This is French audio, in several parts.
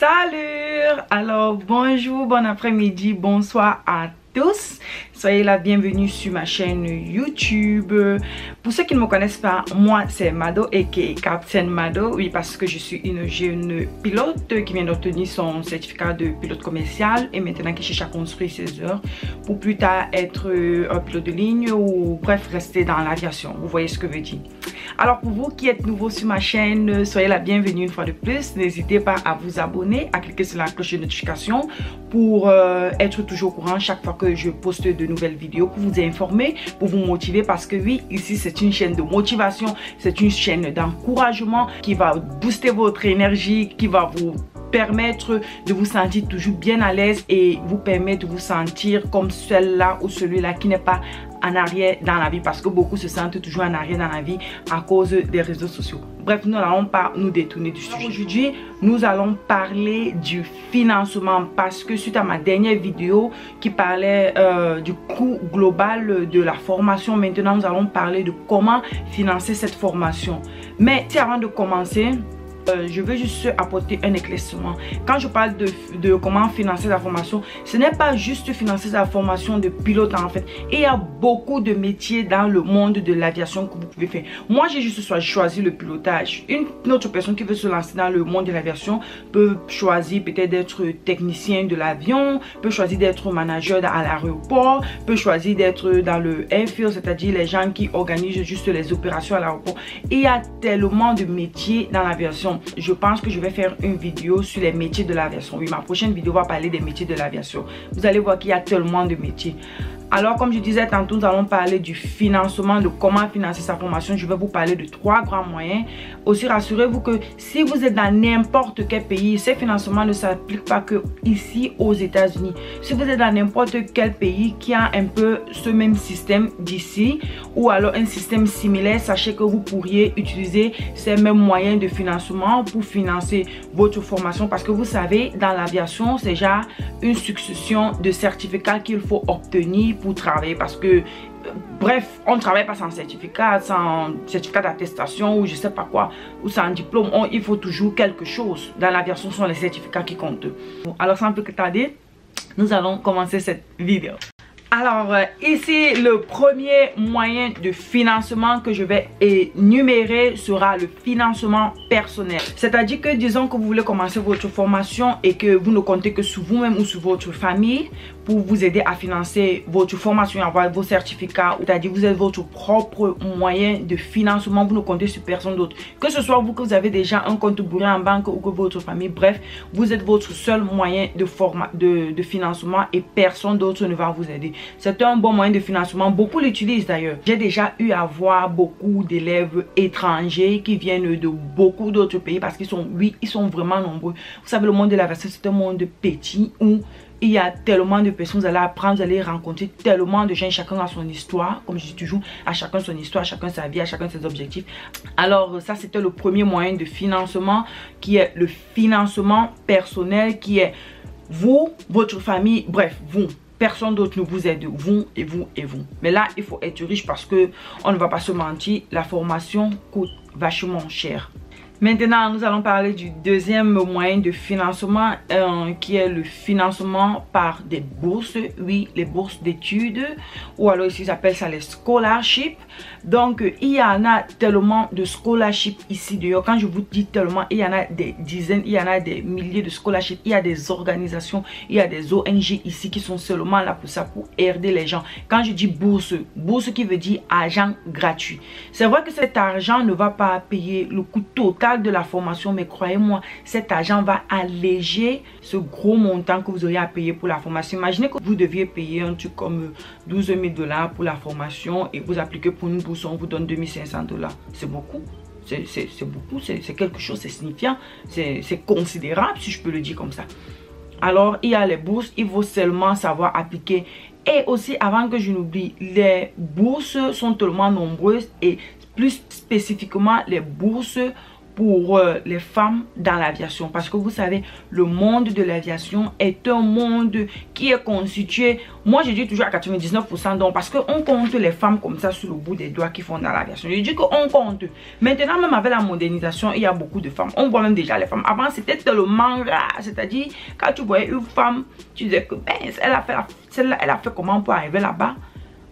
Salut! Alors bonjour, bon après-midi, bonsoir à tous. Soyez la bienvenue sur ma chaîne YouTube. Pour ceux qui ne me connaissent pas, moi c'est Mado aka Captain Mado. Oui, parce que je suis une jeune pilote qui vient d'obtenir son certificat de pilote commercial et maintenant qui cherche à construire ses heures pour plus tard être un pilote de ligne ou bref rester dans l'aviation. Vous voyez ce que je veux dire. Alors pour vous qui êtes nouveau sur ma chaîne, soyez la bienvenue une fois de plus. N'hésitez pas à vous abonner, à cliquer sur la cloche de notification pour être toujours au courant chaque fois que je poste de nouvelles vidéos, pour vous informer, pour vous motiver, parce que oui, ici c'est une chaîne de motivation, c'est une chaîne d'encouragement qui va booster votre énergie, qui va vous permettre de vous sentir toujours bien à l'aise et vous permettre de vous sentir comme celle-là ou celui-là qui n'est pas en arrière dans la vie, parce que beaucoup se sentent toujours en arrière dans la vie à cause des réseaux sociaux. Bref, nous n'allons pas nous détourner du sujet. Aujourd'hui, nous allons parler du financement, parce que suite à ma dernière vidéo qui parlait du coût global de la formation, maintenant nous allons parler de comment financer cette formation. Mais avant de commencer, je veux juste apporter un éclaircissement. Quand je parle de comment financer la formation, ce n'est pas juste financer la formation de pilote en fait. Et il y a beaucoup de métiers dans le monde de l'aviation que vous pouvez faire. Moi, j'ai juste choisi le pilotage. Une autre personne qui veut se lancer dans le monde de l'aviation peut choisir peut-être d'être technicien de l'avion, peut choisir d'être manager à l'aéroport, peut choisir d'être dans le airfield, c'est-à-dire les gens qui organisent juste les opérations à l'aéroport. Et il y a tellement de métiers dans l'aviation. Je pense que je vais faire une vidéo sur les métiers de l'aviation. Oui, ma prochaine vidéo va parler des métiers de l'aviation. Vous allez voir qu'il y a tellement de métiers. Alors, comme je disais tantôt, nous allons parler du financement, de comment financer sa formation. Je vais vous parler de 3 grands moyens. Aussi, rassurez-vous que si vous êtes dans n'importe quel pays, ces financements ne s'appliquent pas que ici aux États-Unis. Si vous êtes dans n'importe quel pays qui a un peu ce même système d'ici, ou alors un système similaire, sachez que vous pourriez utiliser ces mêmes moyens de financement pour financer votre formation, parce que vous savez, dans l'aviation, c'est déjà une succession de certificats qu'il faut obtenir pour travailler, parce que bref, on ne travaille pas sans certificat d'attestation ou je sais pas quoi, ou sans diplôme. Il faut toujours quelque chose. Dans l'aviation, ce sont les certificats qui comptent. Alors sans plus tarder, nous allons commencer cette vidéo. Alors ici, le premier moyen de financement que je vais énumérer sera le financement personnel. C'est-à-dire que disons que vous voulez commencer votre formation et que vous ne comptez que sur vous-même ou sur votre famille pour vous aider à financer votre formation et avoir vos certificats. C'est-à-dire vous êtes votre propre moyen de financement, vous ne comptez sur personne d'autre. Que ce soit vous que vous avez déjà un compte bourré en banque ou que votre famille, bref, vous êtes votre seul moyen de financement et personne d'autre ne va vous aider. C'est un bon moyen de financement, beaucoup l'utilisent d'ailleurs. J'ai déjà eu à voir beaucoup d'élèves étrangers qui viennent de beaucoup d'autres pays parce qu'ils sont, oui, ils sont vraiment nombreux. Vous savez, le monde de l'aviation, c'est un monde petit où il y a tellement de personnes, vous allez apprendre, vous allez rencontrer tellement de gens, chacun a son histoire, comme je dis toujours, à chacun son histoire, à chacun sa vie, à chacun ses objectifs. Alors ça, c'était le premier moyen de financement qui est le financement personnel, qui est vous, votre famille, bref, vous. Personne d'autre ne vous aide, vous et vous et vous. Mais là, il faut être riche parce que on ne va pas se mentir, la formation coûte vachement cher. Maintenant, nous allons parler du deuxième moyen de financement qui est le financement par des bourses. Oui, les bourses d'études, ou alors ici, ils appellent ça les scholarships. Donc, il y en a tellement de scholarships ici dehors. Quand je vous dis tellement, il y en a des dizaines, il y en a des milliers de scholarships. Il y a des organisations, il y a des ONG ici qui sont seulement là pour ça, pour aider les gens. Quand je dis bourse, bourse qui veut dire argent gratuit. C'est vrai que cet argent ne va pas payer le coût total de la formation, mais croyez-moi, cet argent va alléger ce gros montant que vous auriez à payer pour la formation. Imaginez que vous deviez payer un truc comme 12 000 $ pour la formation et vous appliquez pour une bourse, on vous donne 2500 $. C'est beaucoup. C'est beaucoup, c'est quelque chose, c'est signifiant, c'est considérable si je peux le dire comme ça. Alors, il y a les bourses, il faut seulement savoir appliquer. Et aussi, avant que je n'oublie, les bourses sont tellement nombreuses et plus spécifiquement les bourses pour les femmes dans l'aviation. Parce que vous savez, le monde de l'aviation est un monde qui est constitué, moi je dis toujours à 99%, donc parce qu'on compte les femmes comme ça sur le bout des doigts qui font dans l'aviation. Je dis qu'on compte. Maintenant, même avec la modernisation, il y a beaucoup de femmes. On voit même déjà les femmes. Avant, c'était tellement rare. C'est-à-dire, quand tu voyais une femme, tu disais que ben, celle-là, elle a fait comment pour arriver là-bas.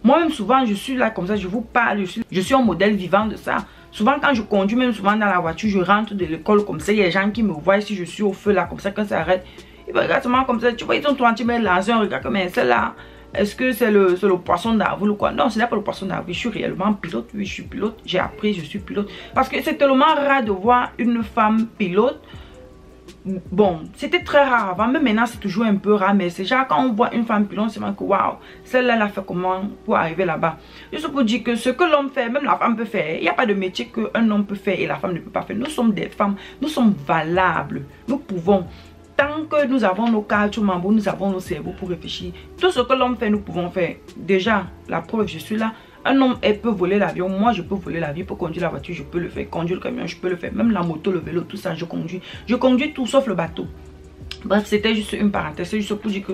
Moi-même, souvent, je suis là comme ça, je vous parle, je suis un modèle vivant de ça. Souvent, quand je conduis, même souvent dans la voiture, je rentre de l'école comme ça. Il y a des gens qui me voient si je suis au feu là, comme ça, quand ça arrête. Ils me regardent seulement comme ça. Tu vois, ils sont en train de lancer un regard comme celle-là. Est-ce que c'est le poisson d'avril ou quoi? Non, ce n'est pas le poisson d'avril. Je suis réellement pilote. Oui, je suis pilote. J'ai appris, je suis pilote. Parce que c'est tellement rare de voir une femme pilote. Bon, c'était très rare avant, mais maintenant c'est toujours un peu rare. Mais c'est genre quand on voit une femme pilote, c'est vraiment que waouh, celle-là elle a fait comment pour arriver là-bas. Juste pour dire que ce que l'homme fait, même la femme peut faire. Il n'y a pas de métier qu'un homme peut faire et la femme ne peut pas faire. Nous sommes des femmes, nous sommes valables. Nous pouvons, tant que nous avons nos cartes, nous avons nos cerveaux pour réfléchir. Tout ce que l'homme fait, nous pouvons faire. Déjà, la preuve, je suis là. Un homme, elle peut voler l'avion. Moi, je peux voler l'avion. Pour conduire la voiture, je peux le faire. Conduire le camion, je peux le faire. Même la moto, le vélo, tout ça, je conduis. Je conduis tout sauf le bateau. Bref, c'était juste une parenthèse. C'est juste pour dire que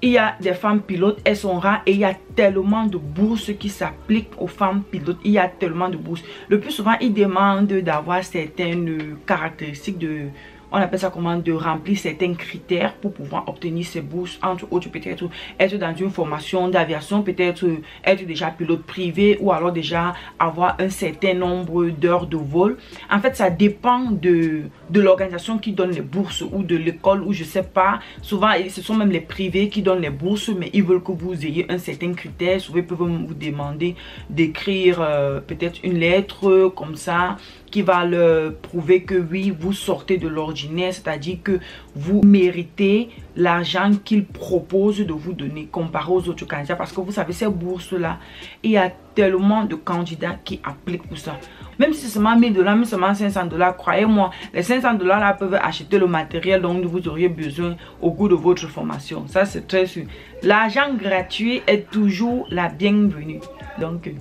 il y a des femmes pilotes, elles sont rares et il y a tellement de bourses qui s'appliquent aux femmes pilotes. Il y a tellement de bourses. Le plus souvent, ils demandent d'avoir certaines caractéristiques de... On appelle ça comment, de remplir certains critères pour pouvoir obtenir ces bourses. Entre autres, peut-être être dans une formation d'aviation, peut-être être déjà pilote privé ou alors déjà avoir un certain nombre d'heures de vol. En fait, ça dépend de l'organisation qui donne les bourses ou de l'école ou je sais pas. Souvent, ce sont même les privés qui donnent les bourses, mais ils veulent que vous ayez un certain critère. Souvent, ils peuvent vous demander d'écrire peut-être une lettre comme ça, qui va leur prouver que oui, vous sortez de l'ordinaire, c'est-à-dire que vous méritez l'argent qu'ils proposent de vous donner comparé aux autres candidats. Parce que vous savez, ces bourses-là, il y a tellement de candidats qui appliquent pour ça. Même si c'est seulement 1000 $, même seulement 500 $, croyez-moi, les 500 $ là peuvent acheter le matériel dont vous auriez besoin au cours de votre formation. Ça, c'est très sûr. L'argent gratuit est toujours la bienvenue. Donc,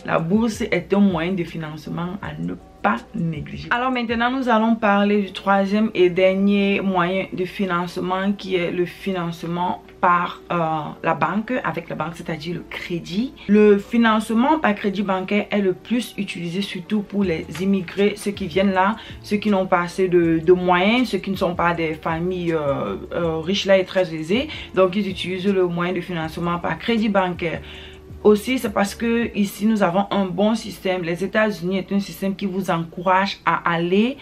la bourse est un moyen de financement à ne pas négliger. Alors maintenant, nous allons parler du troisième et dernier moyen de financement qui est le financement par la banque, avec la banque, c'est-à-dire le crédit. Le financement par crédit bancaire est le plus utilisé surtout pour les immigrés, ceux qui viennent là, ceux qui n'ont pas assez de moyens, ceux qui ne sont pas des familles riches là et très aisées. Donc ils utilisent le moyen de financement par crédit bancaire. Aussi, c'est parce que ici nous avons un bon système. Les États-Unis est un système qui vous encourage à aller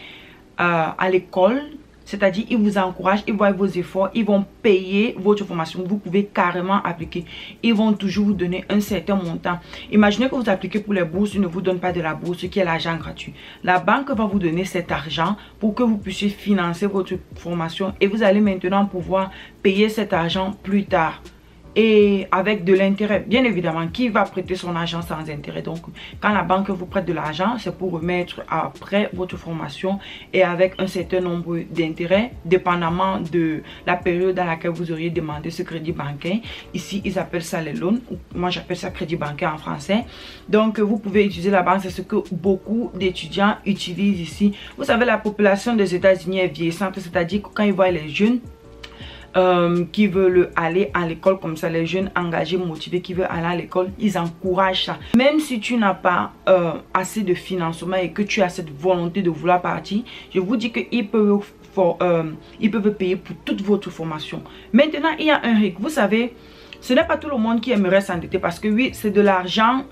à l'école. C'est-à-dire, ils vous encouragent, ils voient vos efforts, ils vont payer votre formation. Vous pouvez carrément appliquer. Ils vont toujours vous donner un certain montant. Imaginez que vous appliquez pour les bourses, ils ne vous donnent pas de la bourse, qui est l'argent gratuit. La banque va vous donner cet argent pour que vous puissiez financer votre formation. Et vous allez maintenant pouvoir payer cet argent plus tard. Et avec de l'intérêt, bien évidemment, qui va prêter son argent sans intérêt? Donc, quand la banque vous prête de l'argent, c'est pour remettre après votre formation et avec un certain nombre d'intérêts, dépendamment de la période dans laquelle vous auriez demandé ce crédit bancaire. Ici, ils appellent ça les loans. Moi, j'appelle ça crédit bancaire en français. Donc, vous pouvez utiliser la banque. C'est ce que beaucoup d'étudiants utilisent ici. Vous savez, la population des États-Unis est vieillissante, c'est-à-dire que quand ils voient les jeunes qui veulent aller à l'école comme ça, les jeunes engagés, motivés qui veulent aller à l'école, ils encouragent ça. Même si tu n'as pas assez de financement et que tu as cette volonté de vouloir partir, je vous dis qu'ils peuvent payer pour toute votre formation. Maintenant, il y a un risque. Vous savez, ce n'est pas tout le monde qui aimerait s'endetter parce que oui, c'est de l'argent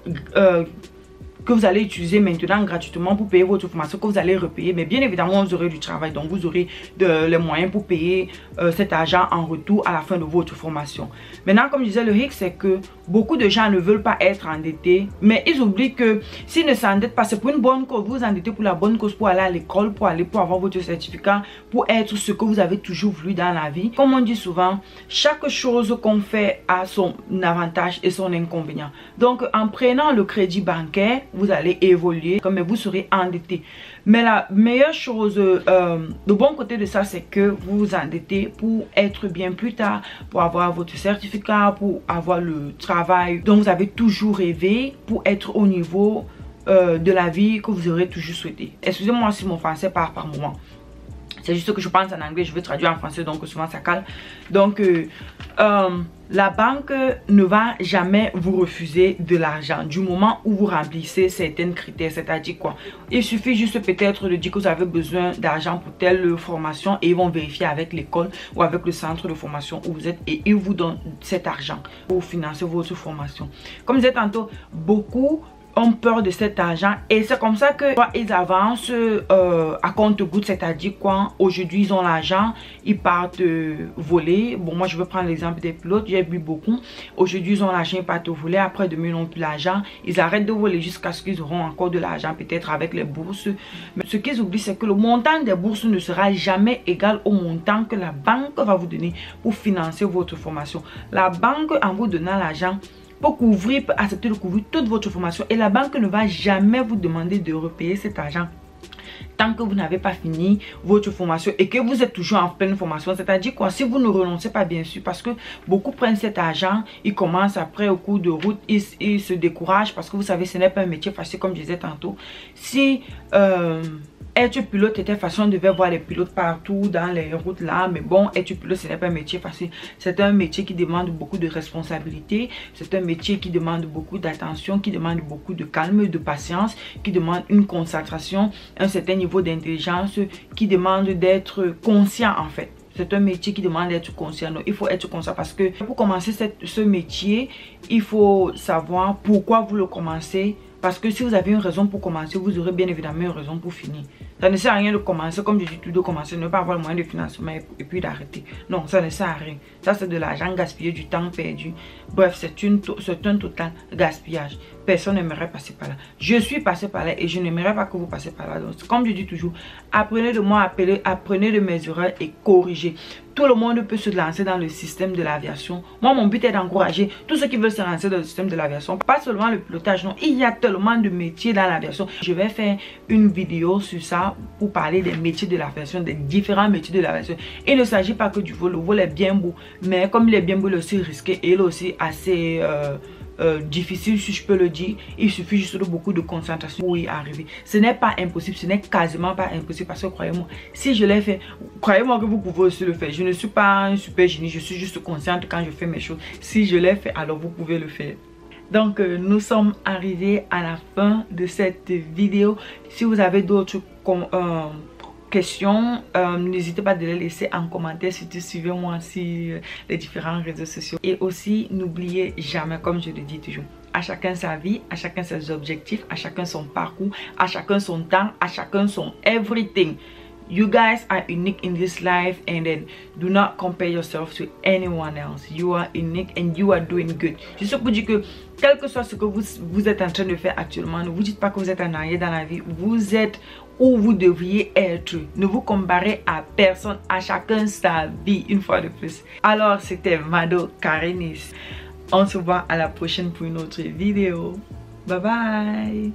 que vous allez utiliser maintenant gratuitement pour payer votre formation, que vous allez repayer. Mais bien évidemment, vous aurez du travail, donc vous aurez les moyens pour payer cet argent en retour à la fin de votre formation. Maintenant, comme je disais, le risque, c'est que beaucoup de gens ne veulent pas être endettés, mais ils oublient que s'ils ne s'endettent pas, c'est pour une bonne cause. Vous vous endettez pour la bonne cause, pour aller à l'école, pour avoir votre certificat, pour être ce que vous avez toujours voulu dans la vie. Comme on dit souvent, chaque chose qu'on fait a son avantage et son inconvénient. Donc, en prenant le crédit bancaire, vous allez évoluer, mais vous serez endetté. Mais la meilleure chose, le bon côté de ça, c'est que vous vous endettez pour être bien plus tard, pour avoir votre certificat, pour avoir le travail dont vous avez toujours rêvé, pour être au niveau de la vie que vous aurez toujours souhaité. Excusez-moi si mon français part par moment. C'est juste que je pense en anglais, je veux traduire en français, donc souvent ça cale. Donc, la banque ne va jamais vous refuser de l'argent du moment où vous remplissez certains critères. C'est-à-dire quoi? Il suffit juste peut-être de dire que vous avez besoin d'argent pour telle formation et ils vont vérifier avec l'école ou avec le centre de formation où vous êtes et ils vous donnent cet argent pour financer votre formation. Comme je disais tantôt, beaucoup ont peur de cet argent et c'est comme ça que ils avancent à compte-gouttes, c'est-à-dire quoi, aujourd'hui ils ont l'argent, ils partent voler. Bon, moi je vais prendre l'exemple des pilotes, j'ai vu beaucoup. Aujourd'hui ils ont l'argent, ils partent voler, après demain ils n'ont plus l'argent, ils arrêtent de voler jusqu'à ce qu'ils auront encore de l'argent, peut-être avec les bourses. Mais ce qu'ils oublient, c'est que le montant des bourses ne sera jamais égal au montant que la banque va vous donner pour financer votre formation. La banque, en vous donnant l'argent, peut accepter de couvrir toute votre formation et la banque ne va jamais vous demander de repayer cet argent tant que vous n'avez pas fini votre formation et que vous êtes toujours en pleine formation. C'est-à-dire quoi, si vous ne renoncez pas, bien sûr, parce que beaucoup prennent cet argent, ils commencent après au cours de route, ils se découragent parce que vous savez, ce n'est pas un métier facile comme je disais tantôt. Si être pilote était facile, on devait voir les pilotes partout dans les routes là, mais bon, être pilote ce n'est pas un métier facile. C'est un métier qui demande beaucoup de responsabilité, c'est un métier qui demande beaucoup d'attention, qui demande beaucoup de calme, de patience, qui demande une concentration, un certain niveau d'intelligence, qui demande d'être conscient en fait. C'est un métier qui demande d'être conscient. Donc, il faut être conscient parce que pour commencer ce métier, il faut savoir pourquoi vous le commencez. Parce que si vous avez une raison pour commencer, vous aurez bien évidemment une raison pour finir. Ça ne sert à rien de commencer, comme je dis tout, de commencer, ne pas avoir le moyen de financement et puis d'arrêter. Non, ça ne sert à rien. Ça, c'est de l'argent gaspillé, du temps perdu. Bref, c'est un total gaspillage. Personne n'aimerait passer par là. Je suis passé par là et je n'aimerais pas que vous passez par là. Donc, comme je dis toujours, apprenez de moi, apprenez de mes erreurs et corrigez. Tout le monde peut se lancer dans le système de l'aviation. Moi, mon but est d'encourager tous ceux qui veulent se lancer dans le système de l'aviation. Pas seulement le pilotage, non. Il y a tellement de métiers dans l'aviation. Je vais faire une vidéo sur ça pour parler des métiers de l'aviation, des différents métiers de l'aviation. Il ne s'agit pas que du vol. Le vol est bien beau. Mais comme il est bien beau, il est aussi risqué et il est aussi assez difficile, si je peux le dire. Il suffit juste de beaucoup de concentration pour y arriver. Ce n'est pas impossible, ce n'est quasiment pas impossible parce que croyez-moi, si je l'ai fait, croyez-moi que vous pouvez aussi le faire. Je ne suis pas un super génie, je suis juste consciente quand je fais mes choses. Si je l'ai fait, alors vous pouvez le faire. Donc nous sommes arrivés à la fin de cette vidéo. Si vous avez d'autres questions, n'hésitez pas de les laisser en commentaire. Surtout suivez-moi sur les différents réseaux sociaux. Et aussi n'oubliez jamais, comme je le dis toujours, à chacun sa vie, à chacun ses objectifs, à chacun son parcours, à chacun son temps, à chacun son everything. You guys are unique in this life and then do not compare yourself to anyone else. You are unique and you are doing good. Je suis pour dire que quel que soit ce que vous êtes en train de faire actuellement, ne vous dites pas que vous êtes en arrière dans la vie. Vous êtes où vous devriez être. Ne vous comparez à personne, à chacun sa vie, une fois de plus. Alors c'était Mado Karenis. On se voit à la prochaine pour une autre vidéo. Bye bye.